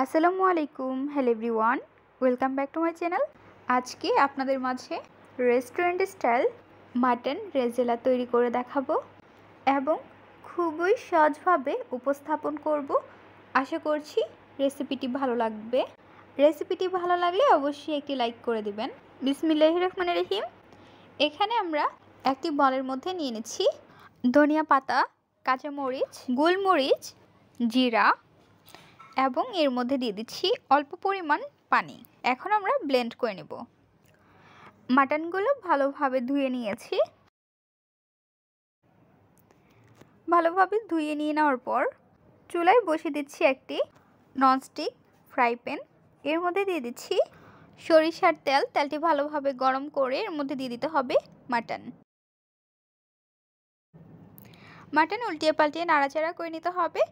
আসসালামু আলাইকুম, hello everyone, welcome back to my channel. আজকে আপনাদের মাঝে রেস্টুরেন্ট স্টাইল মাটন রেজালা তৈরি করে দেখাবো এবং খুবই সহজভাবে উপস্থাপন করব। আশা করছি রেসিপিটি ভালো লাগবে। রেসিপিটি ভালো লাগলে অবশ্যই একটি লাইক করে দিবেন। বিসমিল্লাহির রহমানির রহিম। এখানে আমরা একটি বলের মধ্যে নিয়ে নিচ্ছি ধনিয়া পাতা, কাঁচামরিচ, গোলমরিচ, জিরা এবং এর মধ্যে দিয়ে দিচ্ছি অল্প পরিমাণ পানি। এখন আমরা ব্লেন্ড করে নেব। মাটনগুলো ভালোভাবে ধুয়ে নিয়েছি। ভালোভাবে ধুয়ে নিয়ে নেওয়ার পর চুলায় বসিয়ে দিচ্ছি একটি ননস্টিক ফ্রাই প্যান। এর মধ্যে দিয়ে দিচ্ছি সরিষার তেল। তেলটি ভালোভাবে গরম করে এর মধ্যে দিয়ে দিতে হবে মাটন উল্টিয়ে পাল্টিয়ে নাড়াচাড়া করে নিতে হবে।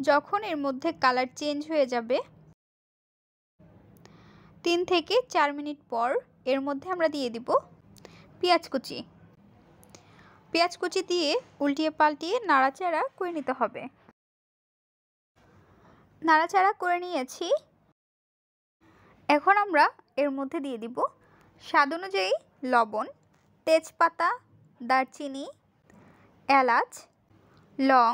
যখন এর মধ্যে কালার চেঞ্জ হয়ে যাবে 3 থেকে 4 মিনিট পর এর মধ্যে আমরা দিয়ে দিব পেঁয়াজ কুচি। পেঁয়াজ কুচি দিয়ে উল্টিয়ে পাল্টিয়ে নাড়াচাড়া করে নিতে হবে। নাড়াচাড়া করে নিয়েছি। এখন আমরা এর মধ্যে দিয়ে দিব স্বাদ অনুযায়ী লবণ, তেজপাতা, দারচিনি, এলাচ, লং।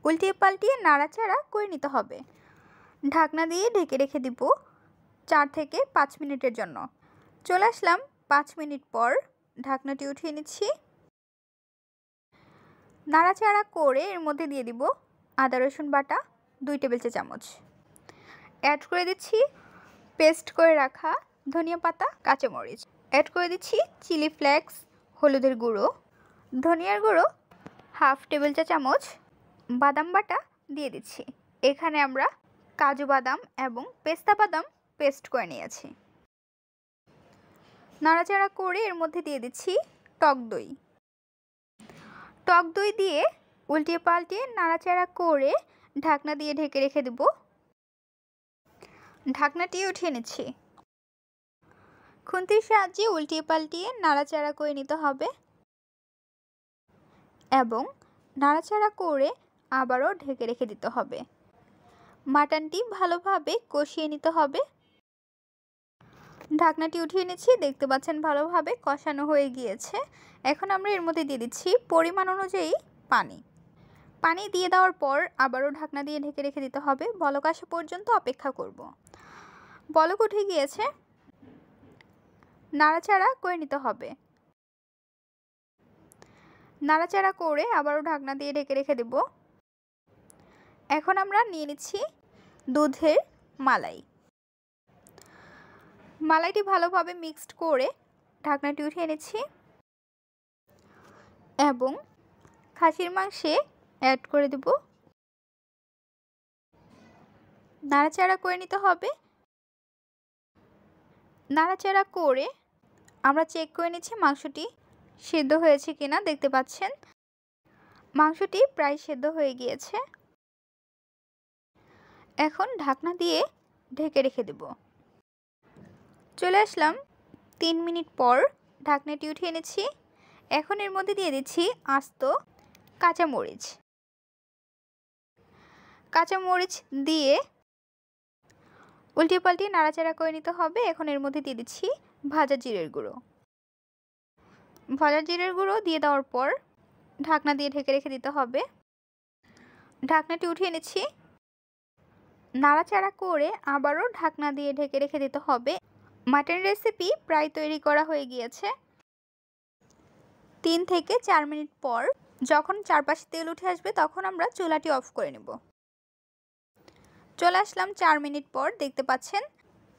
উল্টিয়ে পাল্টিয়ে নাড়াচাড়া করে নিতে হবে। ঢাকনা দিয়ে ঢেকে রেখে দিব 4 থেকে 5 মিনিটের জন্য। চলে আসলাম 5 মিনিট পর। ঢাকনাটি উঠিয়ে নিচ্ছি। নাড়াচাড়া করে এর মধ্যে দিয়ে দিব আদা রসুন বাটা 2 টেবিল চামচ। অ্যাড করে দিচ্ছি পেস্ট করে রাখা ধনিয়া পাতা, কাঁচামরিচ। অ্যাড করে দিচ্ছি চিলি ফ্লেক্স, হলুদের গুঁড়ো, ধনিয়ার গুঁড়ো 1/2 টেবিল চামচ, বাদাম বাটা দিয়ে দিচ্ছি। এখানে আমরা কাজু বাদাম এবং পেস্তা বাদাম পেস্ট করে নিয়েছি। নাড়াচাড়া করে এর মধ্যে দিয়ে দিচ্ছি টক দই। টক দই দিয়ে উল্টিয়ে পাল্টিয়ে নাড়াচাড়া করে ঢাকনা দিয়ে ঢেকে রেখে দেব। ঢাকনাটি উঠিয়ে নিচ্ছি। খুন্তির সাহায্যে উল্টিয়ে পাল্টিয়ে নাড়াচাড়া করে নিতে হবে এবং নাড়াচাড়া করে আবারও ঢেকে রেখে দিতে হবে। মাটনটি ভালোভাবে কষিয়ে নিতে হবে। ঢাকনাটি উঠিয়ে নিচ্ছি। দেখতে পাচ্ছেন ভালোভাবে কষানো হয়ে গিয়েছে। এখন আমরা এর মধ্যে দিয়ে দিচ্ছি পরিমাণ অনুযায়ী পানি। পানি দিয়ে দেওয়ার পর আবারও ঢাকনা দিয়ে ঢেকে রেখে দিতে হবে। বলক আসা পর্যন্ত অপেক্ষা করব। বলক উঠে গিয়েছে। নাড়াচাড়া করে নিতে হবে। নাড়াচাড়া করে আবারও ঢাকনা দিয়ে ঢেকে রেখে দেব। এখন আমরা নিয়ে নিচ্ছি দুধের মালাই। মালাইটি ভালোভাবে মিক্সড করে ঢাকনাটি উঠিয়ে নিচ্ছি এবং খাসির মাংসে অ্যাড করে দেব। নাড়াচাড়া করে নিতে হবে। নাড়াচাড়া করে আমরা চেক করে নিচ্ছি মাংসটি সিদ্ধ হয়েছে কিনা। দেখতে পাচ্ছেন মাংসটি প্রায় সিদ্ধ হয়ে গিয়েছে। এখন ঢাকনা দিয়ে ঢেকে রেখে দেব। চলে আসলাম 3 মিনিট পর। ঢাকনাটি উঠিয়ে নিচ্ছি। এখন এর মধ্যে দিয়ে দিচ্ছি আস্ত কাঁচামরিচ। কাঁচামরিচ দিয়ে উল্টিয়ে পাল্টিয়ে নাড়াচাড়া করে নিতে হবে। এখন এর মধ্যে দিয়ে দিচ্ছি ভাজা জিরের গুঁড়ো। ভাজা জিরের গুঁড়ো দিয়ে দেওয়ার পর ঢাকনা দিয়ে ঢেকে রেখে দিতে হবে। ঢাকনাটি উঠিয়ে নিচ্ছি। নাড়াচাড়া করে আবারও ঢাকনা দিয়ে ঢেকে রেখে দিতে হবে। মাটন রেসিপি প্রায় তৈরি করা হয়ে গিয়েছে। 3 থেকে 4 মিনিট পর যখন চারপাশে তেল উঠে আসবে তখন আমরা চুলাটি অফ করে নেব। চলে আসলাম 4 মিনিট পর। দেখতে পাচ্ছেন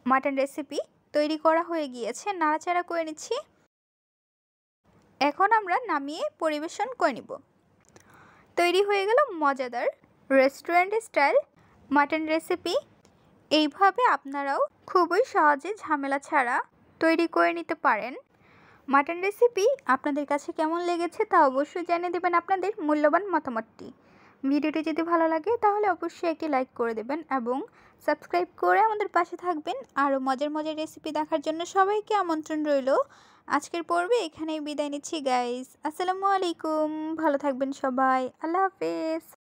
মাটন রেসিপি তৈরি করা হয়ে গিয়েছে। নাড়াচাড়া করে নিচ্ছি। এখন আমরা নামিয়ে পরিবেশন করে নিব। তৈরি হয়ে গেল মজাদার রেস্টুরেন্ট স্টাইল মাটন রেসিপি। এইভাবে আপনারাও খুবই সহজে ঝামেলা ছাড়া তৈরি করে নিতে পারেন। মাটন রেসিপি আপনাদের কাছে কেমন লেগেছে তা অবশ্যই জানিয়ে দেবেন আপনাদের মূল্যবান মতামতটি। ভিডিওটি যদি ভালো লাগে তাহলে অবশ্যই একটি লাইক করে দেবেন এবং সাবস্ক্রাইব করে আমাদের পাশে থাকবেন। আরও মজার মজার রেসিপি দেখার জন্য সবাইকে আমন্ত্রণ রইল। আজকের পর্বে এখানেই বিদায় নিচ্ছি গাইস। আসসালামু আলাইকুম। ভালো থাকবেন সবাই। আল্লাহ হাফেজ।